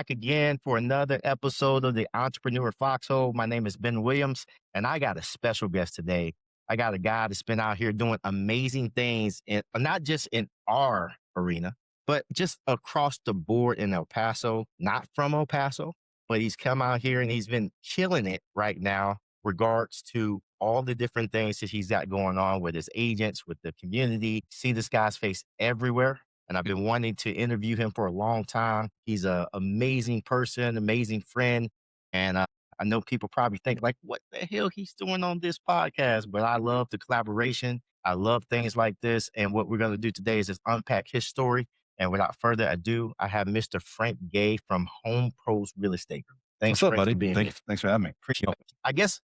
back again for another episode of the Entrepreneur Foxhole. My name is Ben Williams, and I got a special guest today. I got a guy that's been out here doing amazing things, not just in our arena, but just across the board in El Paso, not from El Paso, but he's come out here and he's been killing it right now, regards to all the different things that he's got going on with his agents, with the community. See this guy's face everywhere. And I've been wanting to interview him for a long time. He's an amazing person, amazing friend. And I know people probably think like, what the hell he's doing on this podcast? But I love the collaboration. I love things like this. And what we're going to do today is just unpack his story. And without further ado, I have Mr. Frank Gay from Home Pros Real Estate Group. Thanks, What's up, Frank, buddy? for being here. Thanks for having me. Appreciate it. I guess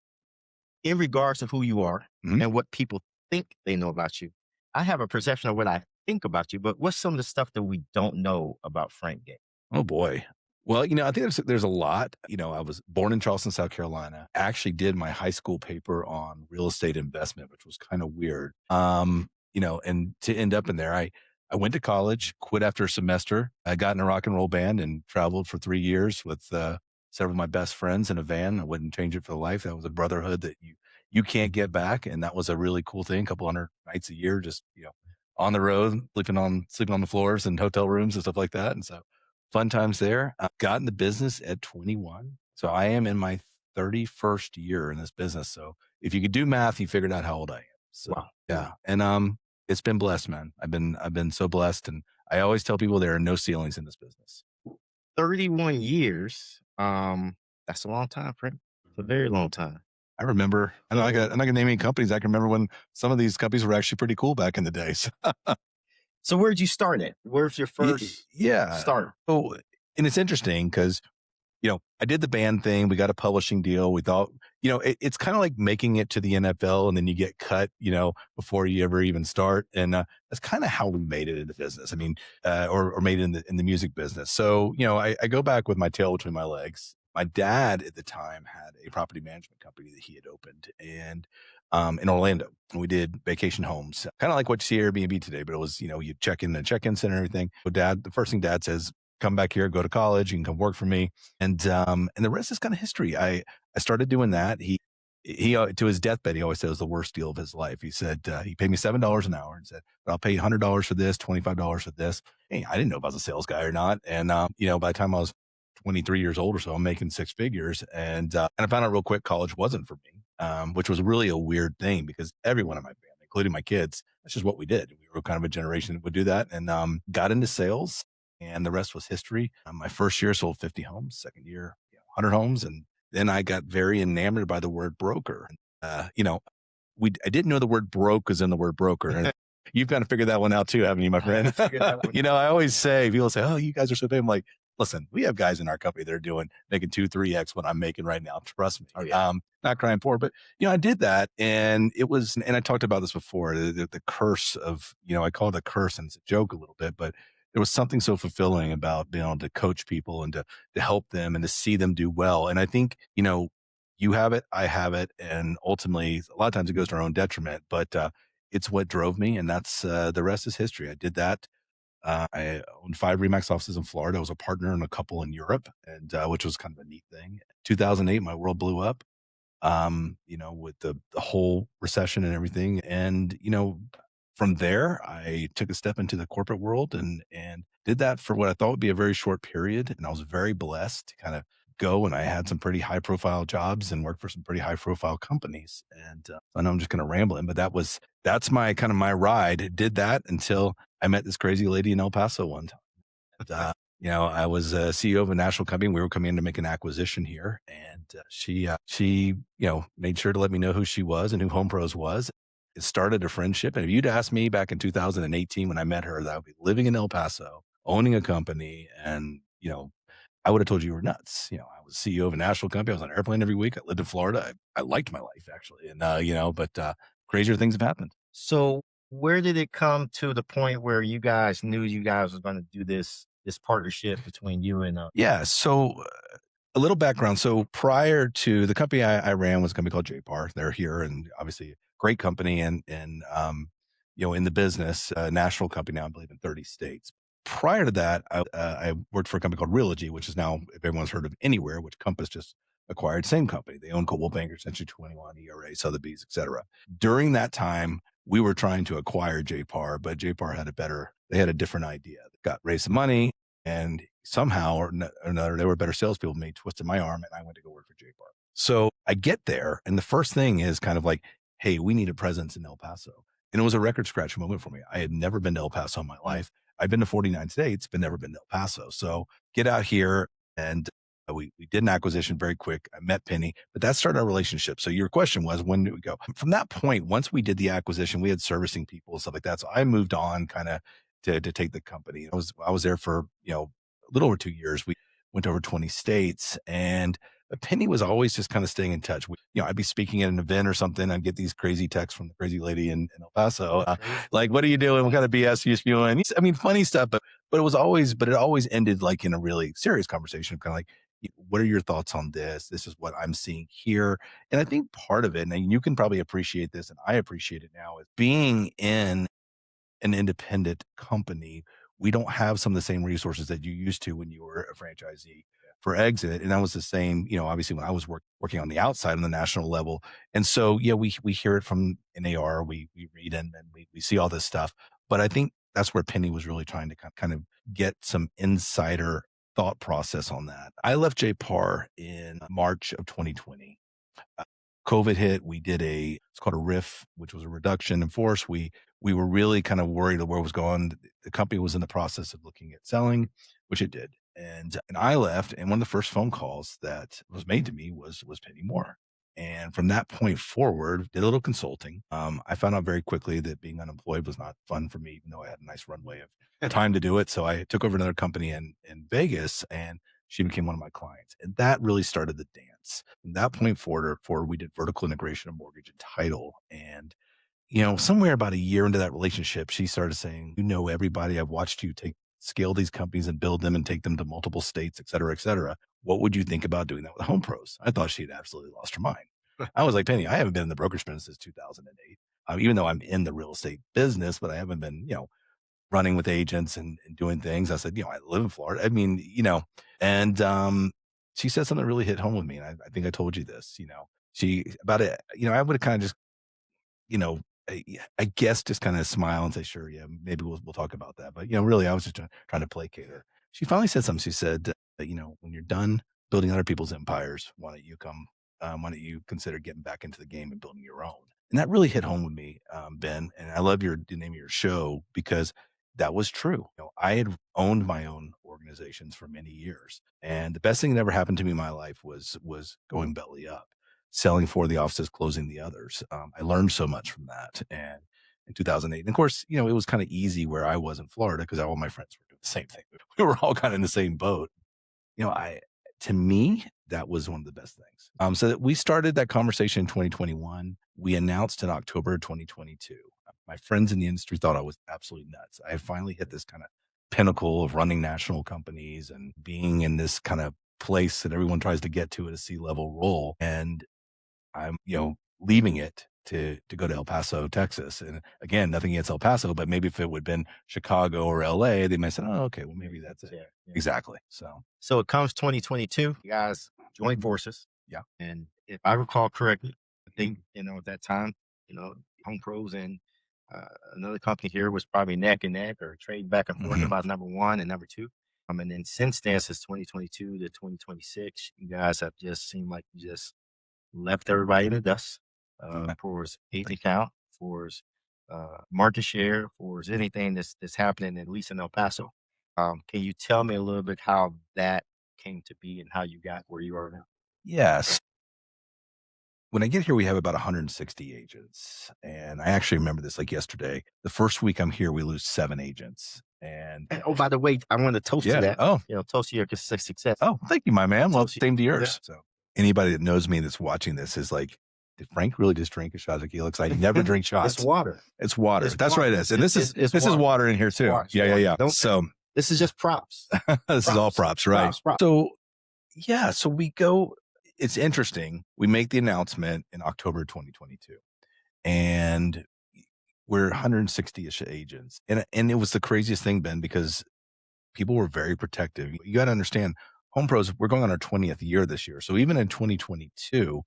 in regards to who you are and what people think they know about you, I have a perception of what I think about you, but what's some of the stuff that we don't know about Frank Gay? Oh boy. Well, I think there's a lot. I was born in Charleston, South Carolina. I actually did my high school paper on real estate investment, which was kind of weird. And to end up in there, I went to college, quit after a semester. I got in a rock and roll band and traveled for 3 years with several of my best friends in a van. I wouldn't change it for life. That was a brotherhood that you can't get back, and that was a really cool thing. A couple hundred nights a year, just on the road, sleeping on the floors and hotel rooms and stuff like that. And so fun times there. I got in the business at 21. So I am in my 31st year in this business. So if you could do math, you figured out how old I am. So Wow. yeah. And it's been blessed, man. I've been so blessed. And I always tell people there are no ceilings in this business. 31 years. That's a long time, Frank. It's a very long time. I remember, I'm not gonna name any companies. I can remember when some of these companies were actually pretty cool back in the days. So where'd you start at? Where's your first start? So, and it's interesting because, I did the band thing. We got a publishing deal. We thought, it's kind of like making it to the NFL and then you get cut, before you ever even start. And that's kind of how we made it in the business. I mean, or made it in the music business. So, I go back with my tail between my legs. My dad at the time had a property management company that he had opened and in Orlando. We did vacation homes, kind of like what you see at Airbnb today, but it was, you check in the check-in center and everything. So the first thing dad says, come back here, go to college, you can come work for me. And the rest is kind of history. I started doing that. He to his deathbed, he always said it was the worst deal of his life. He said, he paid me $7 an hour and said, but I'll pay you $100 for this, $25 for this. Hey, I didn't know if I was a sales guy or not. And, by the time I was 23 years old or so, I'm making six figures. And I found out real quick, college wasn't for me, which was really a weird thing because everyone in my family, including my kids, that's just what we did. We were kind of a generation that would do that and got into sales and the rest was history. My first year sold 50 homes, second year, 100 homes. And then I got very enamored by the word broker. I didn't know the word broke was in the word broker. And you've kind of figured that one out too, haven't you, my friend? I always say, people say, oh, you guys are so big. I'm like, listen, we have guys in our company that are making 2-3x what I'm making right now. Trust me. Oh, yeah. Not crying poor, but I did that. And it was, and I talked about this before, the curse of, I call it a curse and it's a joke a little bit, but there was something so fulfilling about being able to coach people and to help them and to see them do well. And I think, you have it, I have it. And ultimately a lot of times it goes to our own detriment, but it's what drove me. And that's the rest is history. I did that. I owned 5 Remax offices in Florida. I was a partner in a couple in Europe, and which was kind of a neat thing. 2008, my world blew up, with the whole recession and everything. And, from there, I took a step into the corporate world and did that for what I thought would be a very short period. And I was very blessed to kind of go. And I had some pretty high profile jobs and worked for some pretty high profile companies. And I know I'm just kind of rambling, but that's my kind of my ride. Did that until I met this crazy lady in El Paso one time. And, I was a CEO of a national company. We were coming in to make an acquisition here. And she made sure to let me know who she was and who Home Pros was. It started a friendship. And if you'd asked me back in 2018 when I met her that I would be living in El Paso, owning a company, and, I would have told you were nuts. I was CEO of a national company. I was on an airplane every week. I lived in Florida. I liked my life actually. And, but crazier things have happened. So where did it come to the point where you guys knew you guys were going to do this partnership between you and Yeah. So a little background. So prior to the company I ran was a company called JPAR. They're here and obviously a great company and in the business, national company now, I believe in 30 states. prior to that, I worked for a company called Realogy, which is now, if everyone's heard of Anywhere, which Compass just acquired, same company. They own Coldwell Banker, Century 21, ERA, Sotheby's, et cetera. During that time, we were trying to acquire JPAR, but JPAR they had a different idea. They got raised some money, and somehow or another, they were better salespeople than me, twisted my arm, and I went to go work for JPAR. So I get there, and the first thing is kind of like, hey, we need a presence in El Paso. And it was a record scratch moment for me. I had never been to El Paso in my life. I've been to 49 states, but never been to El Paso. So get out here, and we did an acquisition very quick. I met Penny, but that started our relationship. So your question was, when did we go? From that point, once we did the acquisition, we had servicing people and stuff like that. So I moved on kind of to take the company. I was there for, a little over 2 years. We went over 20 states, and Penny was always just kind of staying in touch. I'd be speaking at an event or something. I'd get these crazy texts from the crazy lady in El Paso, like, "What are you doing? What kind of BS are you spewing?" I mean, funny stuff, but it always ended like in a really serious conversation, kind of like, "What are your thoughts on this? This is what I'm seeing here." And I think part of it, and you can probably appreciate this, and I appreciate it now, is being in an independent company. We don't have some of the same resources that you used to when you were a franchisee for exit. And that was the same, obviously when I was working on the outside on the national level. And so, yeah, we hear it from NAR, we read and we see all this stuff. But I think that's where Penny was really trying to kind of get some insider thought process on that. I left JPAR in March of 2020. COVID hit. We did it's called a RIF, which was a reduction in force. We were really kind of worried of where it was going. The company was in the process of looking at selling, which it did. And I left, and one of the first phone calls that was made to me was Penny Moore. And from that point forward, did a little consulting. I found out very quickly that being unemployed was not fun for me, even though I had a nice runway of time to do it. So I took over another company in Vegas, and she became one of my clients. And that really started the dance. From that point forward, we did vertical integration of mortgage and title. And somewhere about a year into that relationship, she started saying, everybody, I've watched you scale these companies and build them and take them to multiple states, et cetera, et cetera. What would you think about doing that with Home Pros? I thought she'd absolutely lost her mind. I was like, Penny, I haven't been in the brokerage business since 2008. Even though I'm in the real estate business, but I haven't been, running with agents and doing things. I said, I live in Florida. I mean, and she said something that really hit home with me. And I think I told you this, she about it, I would have kind of just, you know, I guess just kind of smile and say, sure, yeah, maybe we'll talk about that. But, really, I was just trying to placate her. She finally said something. She said, when you're done building other people's empires, why don't you consider getting back into the game and building your own? And that really hit home with me, Ben. And I love the name of your show because that was true. I had owned my own organizations for many years. And the best thing that ever happened to me in my life was going belly up, selling for the offices, closing the others. I learned so much from that. And in 2008, and of course, it was kind of easy where I was in Florida because all my friends were doing the same thing. We were all kind of in the same boat. To me, that was one of the best things. So that we started that conversation in 2021. We announced in October 2022. My friends in the industry thought I was absolutely nuts. I had finally hit this kind of pinnacle of running national companies and being in this kind of place that everyone tries to get to at a C-level role. And I'm, leaving it to go to El Paso, Texas. And again, nothing against El Paso, but maybe if it would have been Chicago or LA, they might say, oh, okay, well, maybe that's it. Yeah. Exactly. So it comes 2022, you guys join forces. Yeah. And if I recall correctly, I think, at that time, Home Pros and another company here was probably neck and neck or trade back and forth about number one and number two. And then since then, since 2022 to 2026, you guys have just seemed like you just left everybody in the dust for his agent count, for his market share, for his anything that's happening, at least in El Paso. Can you tell me a little bit how that came to be and how you got where you are now? Yes. When I get here, we have about 160 agents. And I actually remember this like yesterday. The first week I'm here, we lose 7 agents. And oh, by the way, I want to toast to that. Oh, toast to your success. Oh, thank you, my man. Well, Toast same to yours. Yeah. So anybody that knows me that's watching this is like, did Frank really just drink a shot of tequila? Because I never drink shots. It's water. It's water. It's That's water. right. It is. And this is water in here too. Yeah. So this is just props. this is all props, right? Props. So so we go. It's interesting. We make the announcement in October 2022, and we're 160-ish agents, and it was the craziest thing, Ben, because people were very protective. You got to understand, home pros, we're going on our 20th year this year. So even in 2022,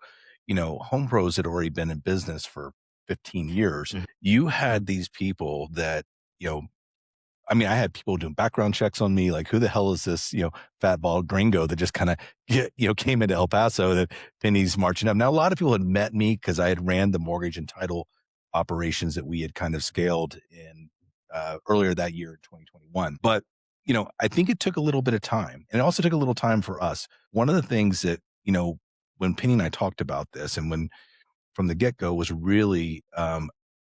home pros had already been in business for 15 years. Mhm. You had these people that, you know, I mean, I had people doing background checks on me, like, who the hell is this, fat bald gringo that just kind of, came into El Paso that Penny's marching up. Now, a lot of people had met me because I had ran the mortgage and title operations that we had kind of scaled in earlier that year in 2021. But, I think it took a little bit of time, and it also took a little time for us. One of the things that, when Penny and I talked about this and when from the get-go was really,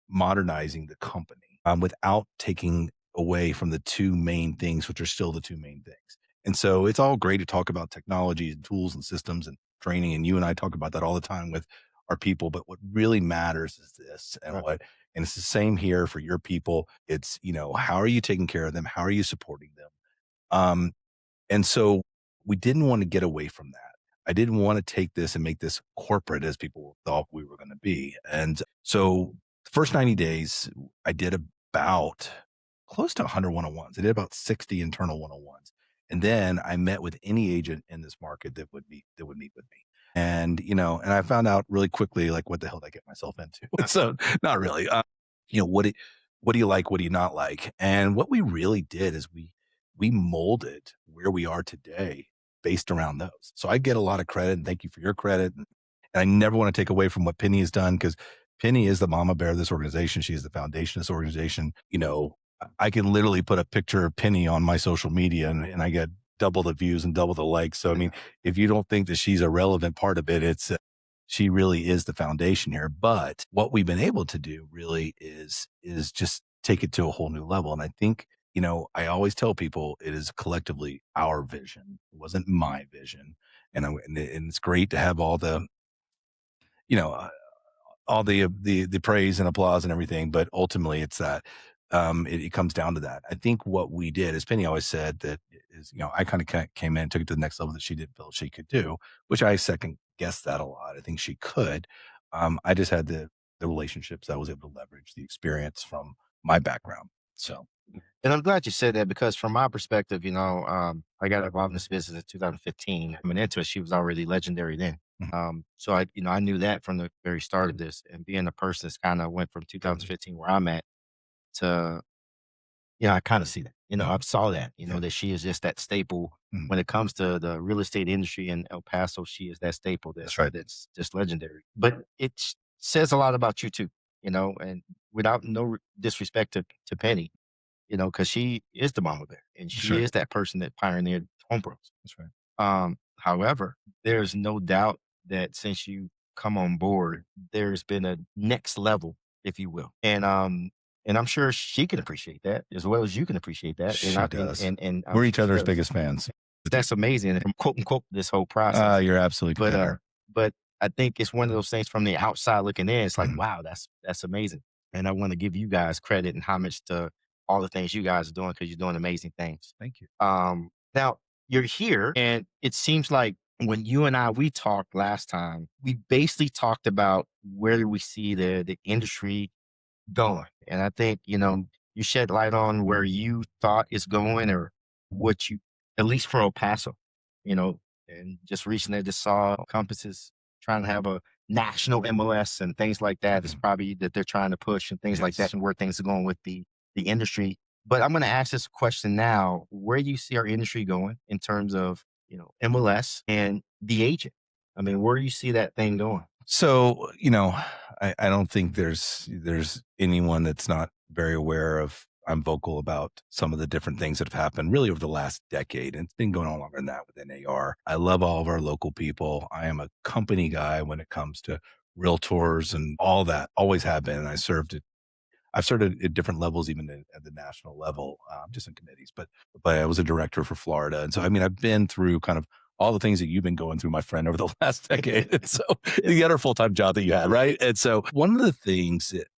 modernizing the company, without taking away from the 2 main things, which are still the 2 main things. And so it's all great to talk about technology and tools and systems and training, and you and I talk about that all the time with our people, but what really matters is this, Right. and it's the same here for your people. It's, how are you taking care of them? How are you supporting them? Um, and so we didn't want to get away from that. I didn't want to take this and make this corporate as people thought we were going to be. And so the first 90 days, I did about close to 100 one-on-ones. I did about 60 internal one-on-ones. And then I met with any agent in this market that would meet with me. And, and I found out really quickly, like, what the hell did I get myself into? So not really. What do you like? What do you not like? And what we really did is we molded where we are today based around those. So I get a lot of credit, and thank you for your credit. And I never want to take away from what Penny has done because Penny is the mama bear of this organization. She is the foundation of this organization. I can literally put a picture of Penny on my social media and I get double the views and double the likes. So, I mean, if you don't think that she's a relevant part of it, she really is the foundation here. But what we've been able to do really is just take it to a whole new level. And I think, I always tell people it is collectively our vision. It wasn't my vision. And it's great to have you know, uh, all the praise and applause and everything, but ultimately it's that, it comes down to that. I think what we did, as Penny always said, that is, I kind of came in, took it to the next level that she didn't feel she could do, which I second guessed that a lot. I think she could. I just had the relationships I was able to leverage, the experience from my background. So, And I'm glad you said that because from my perspective, I got involved in this business in 2015. Coming into it, she was already legendary then. mhm, So I knew that from the very start of this, and being a person that's kind of went from 2015 where I'm at to, I kind of see that. yeah, I saw that. yeah, That she is just that staple mhm, when it comes to the real estate industry in El Paso. She is that staple that's right. that's just legendary. But it says a lot about you too. And without no disrespect to Penny, because she is the mama bear and That's she right. is that person that pioneered home pros. That's right. However, there's no doubt that since you come on board, there's been a next level, if you will. And I'm sure she can appreciate that as well as you can appreciate that. And She I and does. and I'm We're sure each she other's does. biggest fans. That's amazing. And quote unquote this whole process. You're absolutely But there. but I think it's one of those things from the outside looking in. It's like, Mhm. wow, that's amazing. And I want to give you guys credit and homage to all the things you guys are doing because you're doing amazing things. Thank you. Now you're here, and it seems like when you and we talked last time, we basically talked about where we see the industry going. And I think, you shed light on where you thought it's going or what you, at least for El Paso, you know, and just recently I just saw Compasses trying to have a national MLS and things like that. It's Mhm. probably that they're trying to push and things like that Yes. and where things are going with the industry. But I'm going to ask this question now. Where do you see our industry going in terms of, MLS and the agent? I mean, where do you see that thing going? So, I don't think there's anyone that's not very aware of I'm vocal about some of the different things that have happened really over the last decade. And it's been going on longer than that with NAR. I love all of our local people. I am a company guy when it comes to realtors and all that. Always have been. And I've served at different levels, even at the national level, just in committees. But I was a director for Florida, and so I mean, I've been through kind of all the things that you've been going through, my friend, over the last decade. And so the other full time job that you had, right? And so one of the things that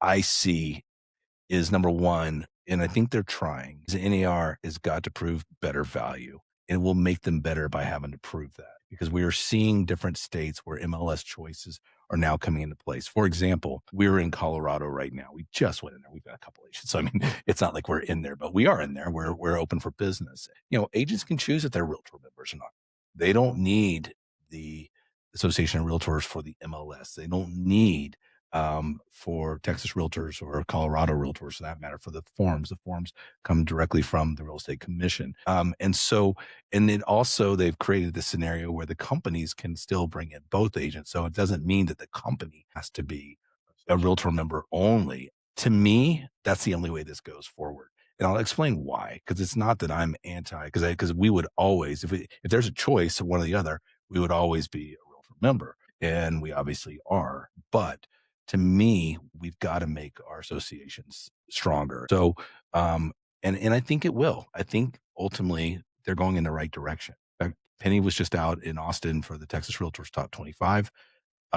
I see is number one, and I think they're trying, is NAR has got to prove better value, and it will make them better by having to prove that. because we are seeing different states where MLS choices are now coming into place. For example, we're in Colorado right now. We just went in there. We've got a couple agents. So I mean, it's not like we're in there, but we are in there. We're open for business. Agents can choose if they're realtor members or not. They don't need the Association of Realtors for the MLS. They don't need for Texas Realtors or Colorado Realtors, for that matter, for the forms. The forms come directly from the Real Estate Commission. And then also they've created this scenario where the companies can still bring in both agents. So it doesn't mean that the company has to be a realtor member only. To me, that's the only way this goes forward. And I'll explain why, because it's not that I'm anti, because we would always, if there's a choice of one or the other, we would always be a realtor member. And we obviously are. But to me, we've got to make our associations stronger. So, and I think it will. I think ultimately they're going in the right direction. Penny was just out in Austin for the Texas Realtors Top 25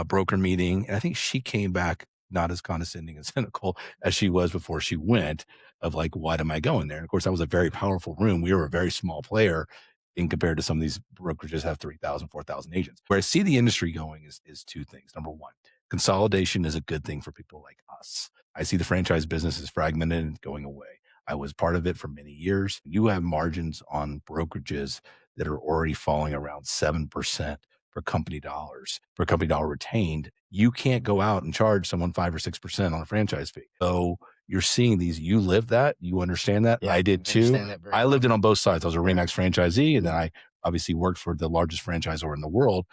broker meeting, and I think she came back not as condescending and cynical as she was before she went. Of like, what am I going there? And of course, that was a very powerful room. We were a very small player in compared to some of these brokerages have 3,000, 4,000 agents. Where I see the industry going is two things. Number one, consolidation is a good thing for people like us. I see the franchise business is fragmented and going away. I was part of it for many years. You have margins on brokerages that are already falling around 7% per company dollar retained. You can't go out and charge someone 5 or 6% on a franchise fee. So you're seeing these, you live that, you understand that. Yeah, I did I too. understand that very I well. lived it on both sides. I was a Remax franchisee, and then I obviously worked for the largest franchisor in the world,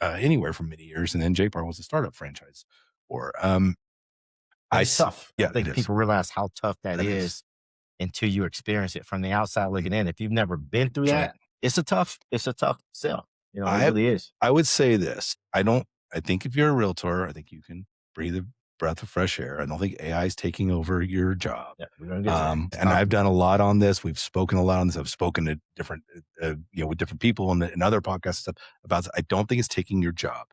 anywhere for many years. And then JPAR was a startup franchise. Or And it's tough. I yeah, it think is. people realize how tough that That is. is until you experience it from the outside looking in. If you've never been through That's that, right. it's a tough sell. It I really is. I would say this. I think if you're a realtor, I think you can breathe a breath of fresh air. I don't think AI is taking over your job. Yeah, we're gonna get to that. And I've done a lot on this. We've spoken a lot on this. I've spoken to different, with different people and other podcasts and stuff about this. I don't think it's taking your job.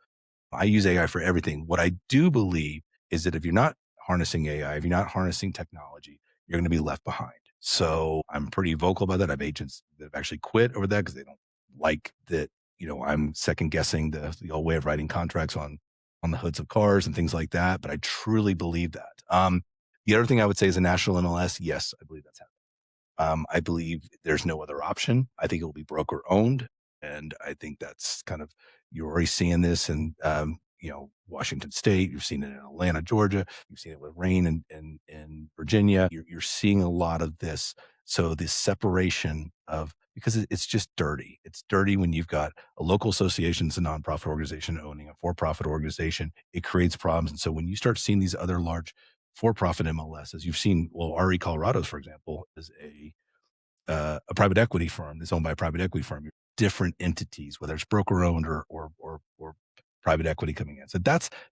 I use AI for everything. What I do believe is that if you're not harnessing AI, if you're not harnessing technology, you're going to be left behind. So I'm pretty vocal about that. I have agents that have actually quit over that because they don't like that. I'm second guessing the old way of writing contracts on the hoods of cars and things like that. But I truly believe that. The other thing I would say is a national MLS. Yes, I believe that's happening. I believe there's no other option. I think it will be broker owned. And I think that's kind of, you're already seeing this in, Washington State. You've seen it in Atlanta, Georgia. You've seen it with Rain in Virginia. You're seeing a lot of this. So this separation of, because it's just dirty. It's dirty when you've got a local association, it's a nonprofit organization owning a for-profit organization. It creates problems. And so when you start seeing these other large for-profit MLSs, you've seen, well, RE Colorado's, for example, is a private equity firm that's owned by a private equity firm, different entities, whether it's broker owned or private equity coming in. So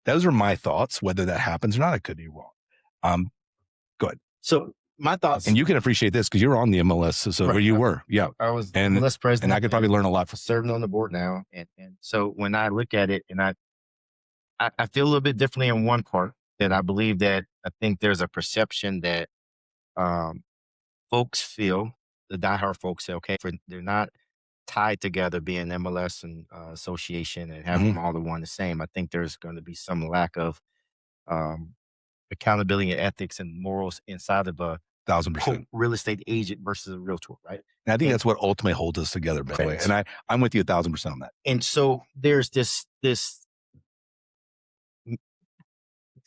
those are my thoughts. Whether that happens or not, I could be wrong. Go ahead. So my thoughts, And you can appreciate this because you're on the MLS. So Right. where you were, yeah. I was And MLS president, I could probably learn a lot from. serving on the board now, and so when I look at it, and I feel a little bit differently in one part, that I believe that I think there's a perception that folks feel, the diehard folks say, okay, they're not tied together, being MLS and association, and having them all the one the same. I think there's going to be some lack of um, accountability and ethics and morals inside of a 1,000%. real estate agent versus a realtor, right? And I think that's what ultimately holds us together, by the way. And I'm with you 1,000% on that. And so there's this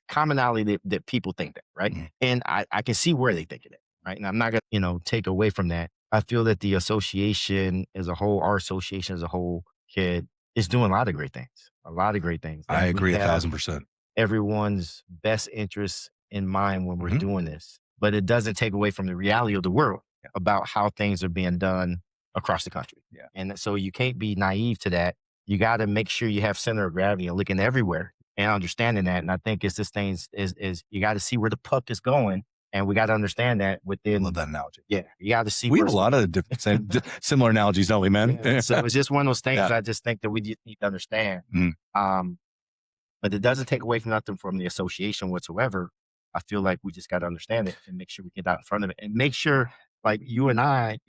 commonality that people think that, right? And I can see where they think it, right? And I'm not gonna, take away from that. I feel that the association as a whole, our association as a whole, is doing a lot of great things. A lot of great things. I And we agree have 1,000%. everyone's best interests in mind when we're doing this. But it doesn't take away from the reality of the world about how things are being done across the country. Yeah. And so you can't be naive to that. You got to make sure you have center of gravity and looking everywhere and understanding that. And I think it's this thing is you got to see where the puck is going. And we got to understand that I within. love that analogy. Yeah. You got to see. We have a lot of different, similar analogies, don't we, man? Yeah. So it's just one of those things Yeah. I just think that we just need to understand. But it doesn't take away from nothing from the association whatsoever. I feel like we just got to understand it and make sure we get out in front of it and make sure, like you and I,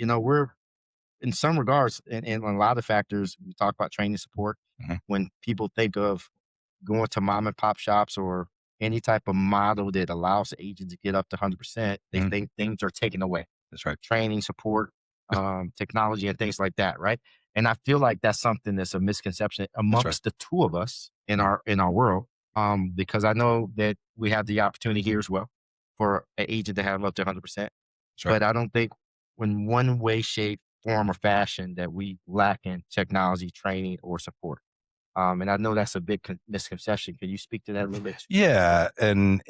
in some regards, in a lot of factors, we talk about training support. Mhm. When people think of going to mom and pop shops or any type of model that allows the agent to get up to 100%, they Mhm. think things are taken away. That's right. Training, support, technology, and things like that, right? And I feel like that's something that's a misconception That's right. amongst the two of us Mhm. in our world. Because I know that we have the opportunity here as well for an agent to have up to 100%. That's right. But I don't think in one way, shape, form, or fashion that we lack in technology, training, or support. And I know that's a big misconception. Can you speak to that a little bit? Yeah, and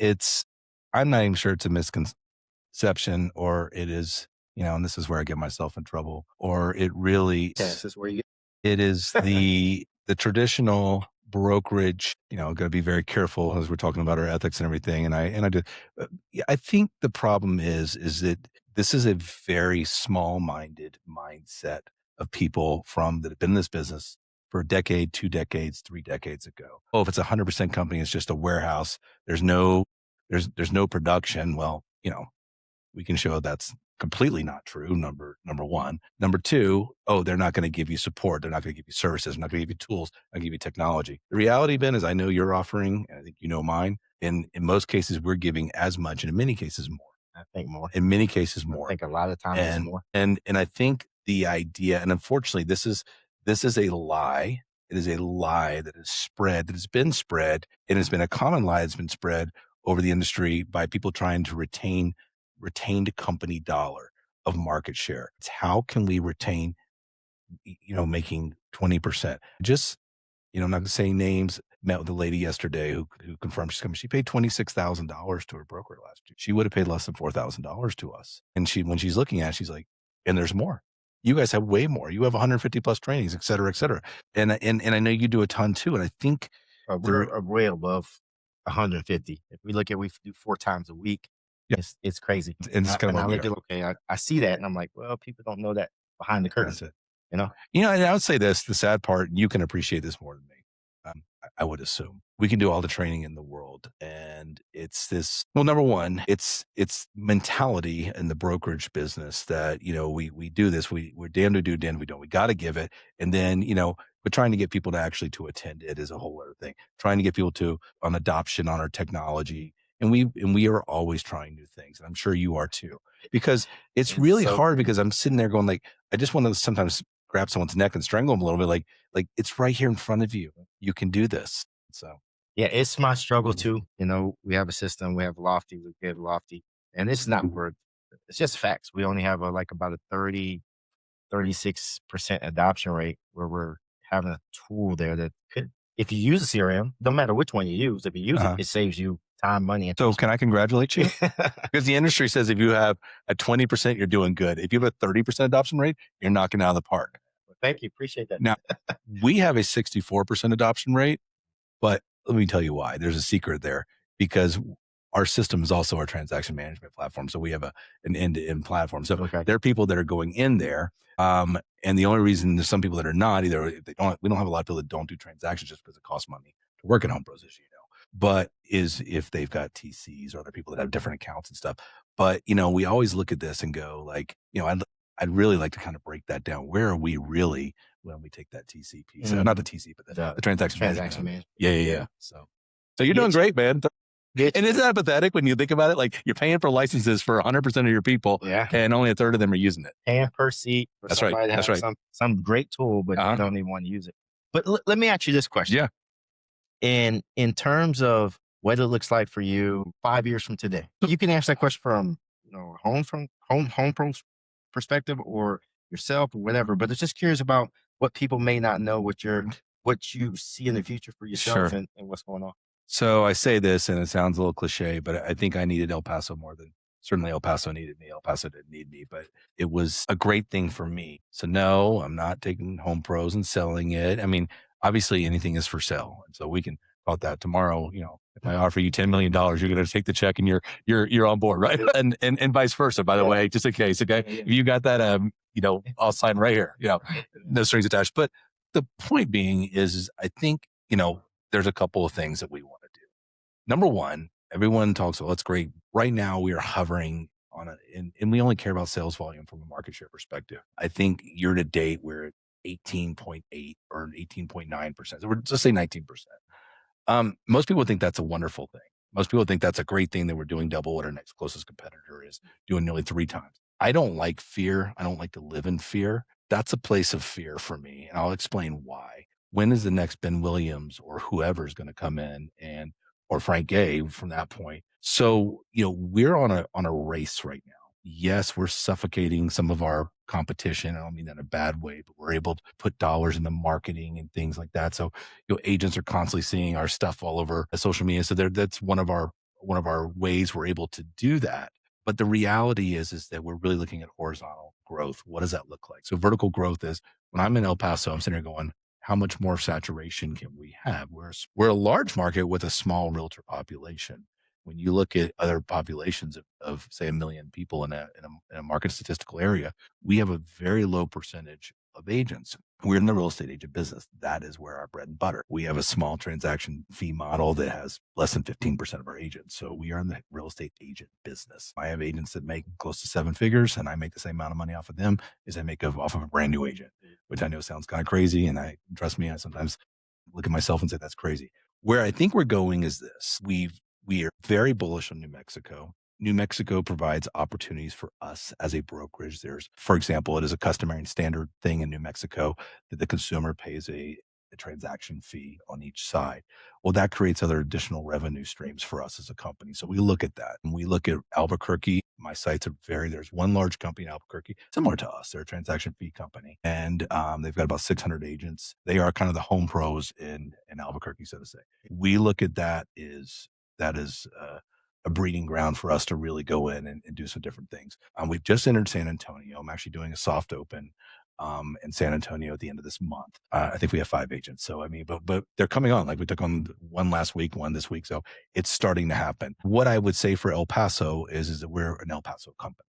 I'm not even sure it's a misconception or it is, and this is where I get myself in trouble, or it really Yes, is where you it is the traditional brokerage, gotta be very careful as we're talking about our ethics and everything, and I do yeah, I think the problem is that this is a very small-minded mindset of people from that have been in this business for a decade, 2 decades, 3 decades ago. "Oh, if it's a 100% company, it's just a warehouse. There's no production." Well, we can show that's completely not true. Number one. Number two, oh, they're not going to give you support. They're not going to give you services. They're not going to give you tools. They're going to give you technology. The reality, Ben, is I know you're offering, and I think you know mine. And in most cases, we're giving as much, and in many cases more. I think more. In many cases, I more. think a lot of times it's And more. I think the idea, and unfortunately, this is a lie. It is a lie that is spread, that has been spread, and it's been a common lie that's been spread over the industry by people trying to retain retained company dollar of market share. It's how can we retain, making 20%? Just, I'm not gonna say names. Met with a lady yesterday who confirmed she's coming. She paid $26,000 to her broker last year. She would have paid less than $4,000 to us. And when she's looking at it, she's like, and there's more. You guys have way more. You have 150 plus trainings, et cetera, et cetera. And I know you do a ton too. And I think there, We're way above 150. If we look at we do 4 times a week, yeah, it's crazy. and this is kind of And what I we look are. at okay, I see that and I'm like, well, people don't know that behind the curtain, That's it. you know. And I would say this, the sad part, you can appreciate this more than me. I would assume we can do all the training in the world. And it's this, well, number one, it's mentality in the brokerage business that, we do this, we're damned to do, damned we don't, we got to give it. And then, but trying to get people to actually to attend it is a whole other thing. Trying to get people to on adoption on our technology. And we are always trying new things. And I'm sure you are too, because it's It's really so hard because I'm sitting there going like, I just want to sometimes grab someone's neck and strangle them a little bit. Like it's right here in front of you. You can do this. So yeah, it's my struggle too. You know, we have a system, we have Lofty, we give Lofty, and it's not for it's just facts. We only have like about a 36% adoption rate where we're having a tool there that could, if you use a CRM, no matter which one you use, if you use it, uh-huh. it saves you time, money, and So can I congratulate you? well, Because the industry says if you have a 20%, you're doing good. If you have a 30% adoption rate, you're knocking it out of the park. thank you. Appreciate that. Now, we have a 64% adoption rate, but let me tell you why. There's a secret there because our system is also our transaction management platform. So we have an end-to-end platform. So Okay. there are people that are going in there. And the only reason there's some people that are not either, we don't have a lot of people that don't do transactions just because it costs money to work at Home Pros, as you know. But is if they've got TCs or other people that have different accounts and stuff. But we always look at this and go like, I'd really like to kind of break that down. Where are we really when we take that TC piece? Not the TC, but the transaction transaction management. management. Yeah. So you're doing Get you. great, man. Get And you. isn't that pathetic when you think about it? Like you're paying for licenses for 100% of your people, Yeah. and only a third of them are using it. Paying per seat for That's right. somebody to That's have right. some great tool, but Uh-huh. you don't even want to use it. But let me ask you this question. Yeah. In terms of what it looks like for you 5 years from today, you can answer that question from home pros perspective or yourself or whatever. But it's just curious about what people may not know what you see in the future for yourself Sure. and what's going on. So I say this, and it sounds a little cliche, but I think I needed El Paso more than certainly El Paso needed me. El Paso didn't need me, but it was a great thing for me. So no, I'm not taking Home Pros and selling it. I mean, obviously anything is for sale, and so we can talk that tomorrow. If I offer you $10 million, you're going to take the check and you're on board, right? And vice versa. By the way, just in case, okay, if you got that, I'll sign right here. No strings attached. But the point being is I think there's a couple of things that we want to do. Number one, everyone talks about, that's great. Right now, we are hovering and we only care about sales volume from a market share perspective. I think year to date, we're at 18.8 or 18.9%. So we're just say 19%. Most people think that's a wonderful thing. Most people think that's a great thing that we're doing double what our next closest competitor is doing nearly 3 times. I don't like fear. I don't like to live in fear. That's a place of fear for me. And I'll explain why. When is the next Ben Williams or whoever is going to come in or Frank Gay from that point? So, we're on a race right now. Yes, we're suffocating some of our competition. I don't mean that in a bad way, but we're able to put dollars into marketing and things like that. So, agents are constantly seeing our stuff all over social media. So that's one of our ways we're able to do that. But the reality is that we're really looking at horizontal growth. What does that look like? So vertical growth is when I'm in El Paso, I'm sitting here going, how much more saturation can we have? We're a large market with a small realtor population. When you look at other populations of say 1 million people in a market statistical area, we have a very low percentage of agents. We're in the real estate agent business. That is where our bread and butter. We have a small transaction fee model that has less than 15% of our agents. So we are in the real estate agent business. I have agents that make close to 7 figures, and I make the same amount of money off of them as I make off of a brand new agent, which I know sounds kind of crazy. And trust me, I sometimes look at myself and say, that's crazy. Where I think we're going is this. We are very bullish on New Mexico. New Mexico provides opportunities for us as a brokerage. For example, it is a customary and standard thing in New Mexico that the consumer pays a transaction fee on each side. Well, that creates other additional revenue streams for us as a company. So we look at that and we look at Albuquerque. My sites there's one large company in Albuquerque, similar to us. They're a transaction fee company and they've got about 600 agents. They are kind of the home pros in Albuquerque, so to say. We look at that is a breeding ground for us to really go in and do some different things. We've just entered San Antonio. I'm actually doing a soft open in San Antonio at the end of this month. I think we have 5 agents. So, I mean, but they're coming on. Like we took on one last week, one this week. So it's starting to happen. What I would say for El Paso is that we're an El Paso company.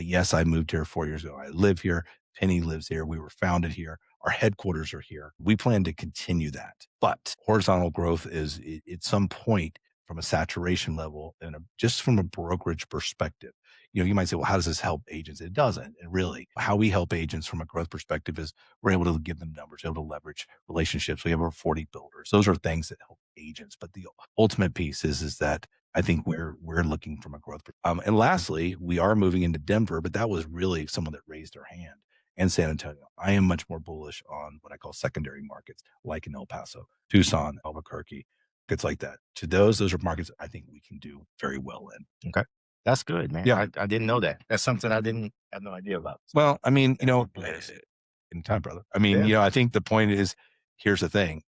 Yes, I moved here 4 years ago. I live here. Penny lives here. We were founded here. Our headquarters are here. We plan to continue that. But horizontal growth is at some point from a saturation level and just from a brokerage perspective. You might say, well, how does this help agents? It doesn't. And really, how we help agents from a growth perspective is we're able to give them numbers, able to leverage relationships. We have over 40 builders. Those are things that help agents. But the ultimate piece is that I think we're looking from a growth. And lastly, we are moving into Denver, but that was really someone that raised their hand. And San Antonio. I am much more bullish on what I call secondary markets, like in El Paso, Tucson, Albuquerque, markets like that. To those are markets I think we can do very well in. Okay. That's good, man. Yeah. I didn't know that. That's something I didn't have no idea about. Well, I mean, in time, brother. I mean, I think the point is, here's the thing.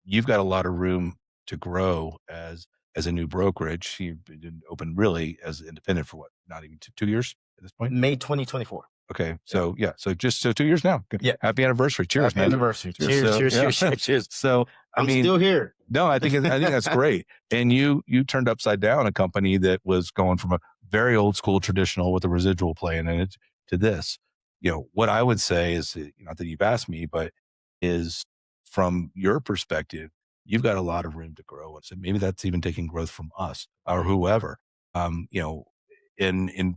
You've got a lot of room to grow as a new brokerage. You didn't open really as independent for what? Not even 2 years at this point? May 2024. Okay. So yeah. So 2 years now. Good. Yeah. Happy anniversary. Cheers, Happy man. anniversary. Cheers. Cheers. So I'm still here. No, I think that's great. And you turned upside down a company that was going from a very old school traditional with a residual play in it to this. What I would say is, not that you've asked me, but is from your perspective, you've got a lot of room to grow. And so maybe that's even taking growth from us or whoever. And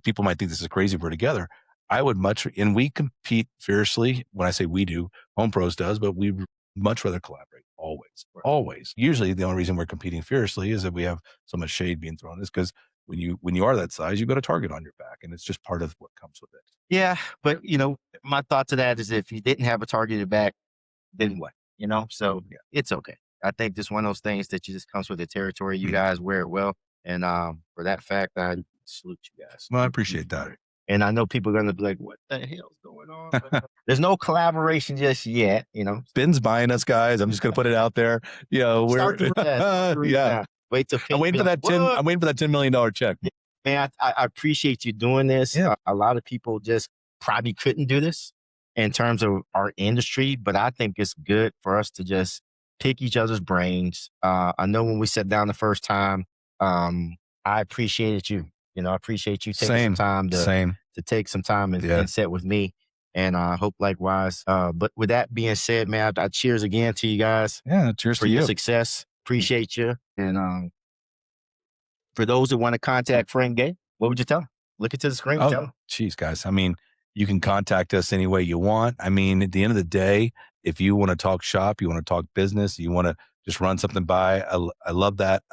people might think this is crazy if we're together. I would and we compete fiercely. When I say we do, Home Pros does, but we much rather collaborate always, always. Usually the only reason we're competing fiercely is that we have so much shade being thrown is because when you are that size, you've got a target on your back and it's just part of what comes with it. Yeah. But my thought to that is if you didn't have a targeted back, then what? So it's okay. I think just one of those things that just comes with the territory. You guys wear it well. And for that fact, I salute you guys. Well, I appreciate that. And I know people are going to be like, what the hell's going on? There's no collaboration just yet, Ben's buying us, guys. I'm just going to put it out there. Yeah. Wait till I'm waiting for that $10 million check. Man, I appreciate you doing this. Yeah. A lot of people just probably couldn't do this in terms of our industry, but I think it's good for us to just pick each other's brains. I know when we sat down the first time, I appreciated you. I appreciate you taking some time to take some time and sit with me. And I hope likewise. But with that being said, man, I cheers again to you guys. Yeah, cheers for to your you. success. Appreciate you. And for those that want to contact Frank Gay, what would you tell them? Look into the screen. Tell Oh, 'em. geez, guys. I mean, you can contact us any way you want. I mean, at the end of the day, if you want to talk shop, you want to talk business, you want to just run something by, I love that.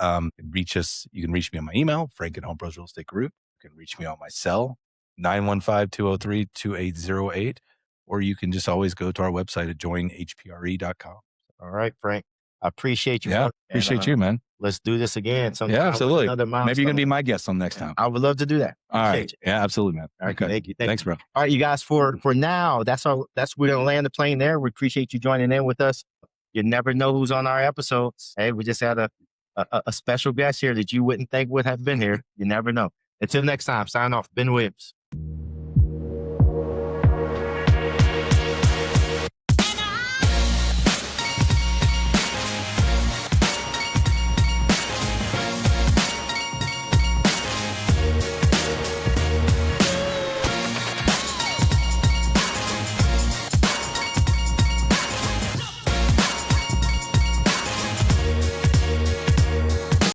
Reach us. You can reach me on my email, Frank at Home Pros Real Estate Group. You can reach me on my cell, 915-203-2808, or you can just always go to our website at joinhpre.com. All right, Frank. I appreciate you. Yeah, brother, and, appreciate you, man. let's do this again sometime Yeah, with absolutely. another Maybe you're going to be milestone. my guest on next time. I would love to do that. All Appreciate right. you. Yeah, absolutely, man. All right, Okay. thank you. Thanks, bro. All right, you guys. For now, that's all. That's we're gonna land the plane there. We appreciate you joining in with us. You never know who's on our episodes. Hey, we just had a special guest here that you wouldn't think would have been here. You never know. Until next time, sign off. Ben Williams.